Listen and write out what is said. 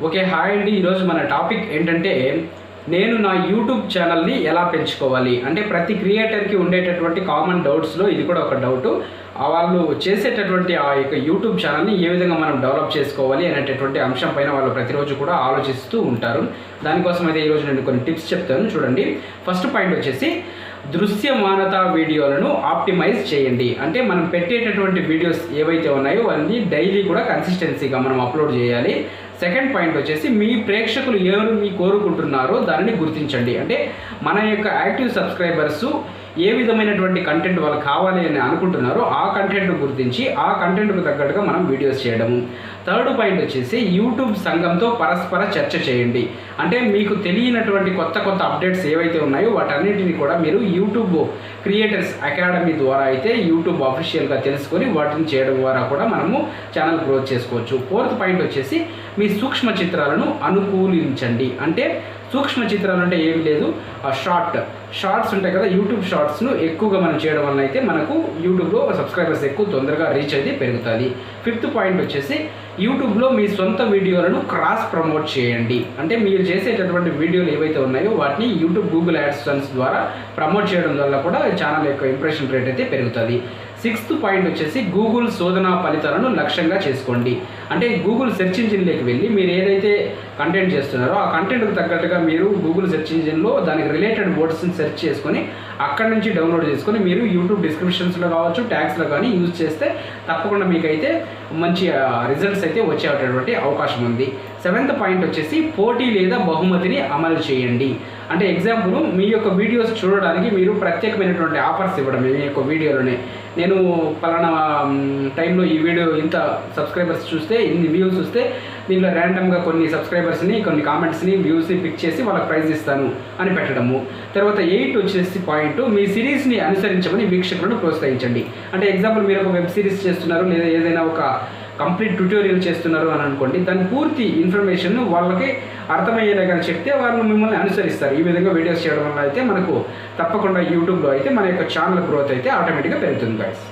Okay hi అండి. ఈరోజు మన టాపిక్ ఏంటంటే నేను నా యూట్యూబ్ ఛానల్ని ఎలా పెంచుకోవాలి అంటే ప్రతి క్రియేటర్కి ఉండేటటువంటి కామన్ డౌట్స్లో ఇది కూడా ఒక డౌట్. వాళ్ళు చేసేటటువంటి ఆ యొక్క యూట్యూబ్ ఛానల్ని ఏ విధంగా మనం డెవలప్ చేసుకోవాలి అనేటటువంటి అంశం పైన వాళ్ళు ప్రతిరోజు కూడా ఆలోచిస్తూ ఉంటారు. దానికోసం అయితే ఈరోజు నేను కొన్ని టిప్స్ చెప్తాను చూడండి. ఫస్ట్ పాయింట్ వచ్చేసి దృశ్యమానత వీడియోలను ఆప్టిమైజ్ చేయండి. అంటే మనం పెట్టేటటువంటి వీడియోస్ ఏవైతే ఉన్నాయో అవన్నీ డైలీ కూడా కన్సిస్టెన్సీగా మనం అప్లోడ్ చేయాలి. సెకండ్ పాయింట్ వచ్చేసి మీ ప్రేక్షకులు ఏమి కోరుకుంటున్నారో దానిని గుర్తించండి. అంటే మన యొక్క యాక్టివ్ సబ్స్క్రైబర్స్ ఏ విధమైనటువంటి కంటెంట్ వాళ్ళు కావాలి అని అనుకుంటున్నారో ఆ కంటెంట్ను గుర్తించి ఆ కంటెంట్కు తగ్గట్టుగా మనం వీడియోస్ చేయడము. థర్డ్ పాయింట్ వచ్చేసి యూట్యూబ్ సంఘంతో పరస్పర చర్చ చేయండి. అంటే మీకు తెలియనటువంటి కొత్త అప్డేట్స్ ఏవైతే ఉన్నాయో వాటన్నిటిని కూడా మీరు యూట్యూబ్ క్రియేటర్స్ అకాడమీ ద్వారా అయితే యూట్యూబ్ అఫీషియల్గా తెలుసుకొని వాటిని చేయడం ద్వారా కూడా మనము ఛానల్ గ్రోత్ చేసుకోవచ్చు. ఫోర్త్ పాయింట్ వచ్చేసి మీ సూక్ష్మ చిత్రాలను అనుకూలించండి. అంటే సూక్ష్మ చిత్రాలు అంటే ఏమి లేదు, షార్ట్స్ ఉంటాయి కదా, యూట్యూబ్ షార్ట్స్ను ఎక్కువగా మనం చేయడం వల్ల అయితే మనకు యూట్యూబ్లో సబ్స్క్రైబర్స్ ఎక్కువ తొందరగా రీచ్ అయితే పెరుగుతుంది. ఫిఫ్త్ పాయింట్ వచ్చేసి యూట్యూబ్లో మీ సొంత వీడియోలను క్రాస్ ప్రమోట్ చేయండి. అంటే మీరు చేసేటటువంటి వీడియోలు ఏవైతే ఉన్నాయో వాటిని యూట్యూబ్ గూగుల్ యాడ్సెన్స్ ద్వారా ప్రమోట్ చేయడం వల్ల కూడా ఛానల్ యొక్క ఇంప్రెషన్ రేట్ అయితే పెరుగుతుంది. సిక్స్త్ పాయింట్ వచ్చేసి గూగుల్ శోధన ఫలితాలను లక్ష్యంగా చేసుకోండి. అంటే గూగుల్ సెర్చ్ ఇంజిన్లోకి వెళ్ళి మీరు ఏదైతే కంటెంట్ చేస్తున్నారో ఆ కంటెంట్కి తగ్గట్టుగా మీరు గూగుల్ సెర్చ్ ఇంజిన్లో దానికి రిలేటెడ్ వర్డ్స్ని సెర్చ్ చేసుకొని అక్కడి నుంచి డౌన్లోడ్ చేసుకొని మీరు యూట్యూబ్ డిస్క్రిప్షన్స్లో కావచ్చు ట్యాగ్స్లో కానీ యూజ్ చేస్తే తప్పకుండా మీకైతే మంచి రిజల్ట్స్ అయితే వచ్చేటటువంటి అవకాశం ఉంది. సెవెంత్ పాయింట్ వచ్చేసి పోటీ లేదా బహుమతిని అమలు చేయండి. అంటే ఎగ్జాంపుల్ మీ యొక్క వీడియోస్ చూడడానికి మీరు ప్రత్యేకమైనటువంటి ఆఫర్స్ ఇవ్వడం. మీ యొక్క వీడియోలోనే నేను పలానా టైంలో ఈ వీడియో ఇంత సబ్స్క్రైబర్స్ చూస్తే ఇన్ని వ్యూస్ వస్తే దీంట్లో ర్యాండమ్గా కొన్ని సబ్స్క్రైబర్స్ని కొన్ని కామెంట్స్ని వ్యూస్ని పిక్ చేసి వాళ్ళకి ప్రైజ్ ఇస్తాను అని పెట్టడము. తర్వాత 8 వచ్చేసి పాయింట్ మీ సిరీస్ని అనుసరించమని వీక్షకులను ప్రోత్సహించండి. అంటే ఎగ్జాంపుల్ మీరు ఒక వెబ్ సిరీస్ చేస్తున్నారు లేదా ఏదైనా ఒక కంప్లీట్ ట్యూటోరియల్ చేస్తున్నారు అని అనుకోండి, దాని పూర్తి ఇన్ఫర్మేషన్ వాళ్ళకి అర్థమయ్యేలాగా చెప్తే వాళ్ళు మిమ్మల్ని అనుసరిస్తారు. ఈ విధంగా వీడియోస్ చేయడం వల్ల అయితే మనకు తప్పకుండా యూట్యూబ్లో అయితే మన యొక్క ఛానల్ గ్రోత్ అయితే ఆటోమేటిక్గా పెరుగుతుంది గైస్.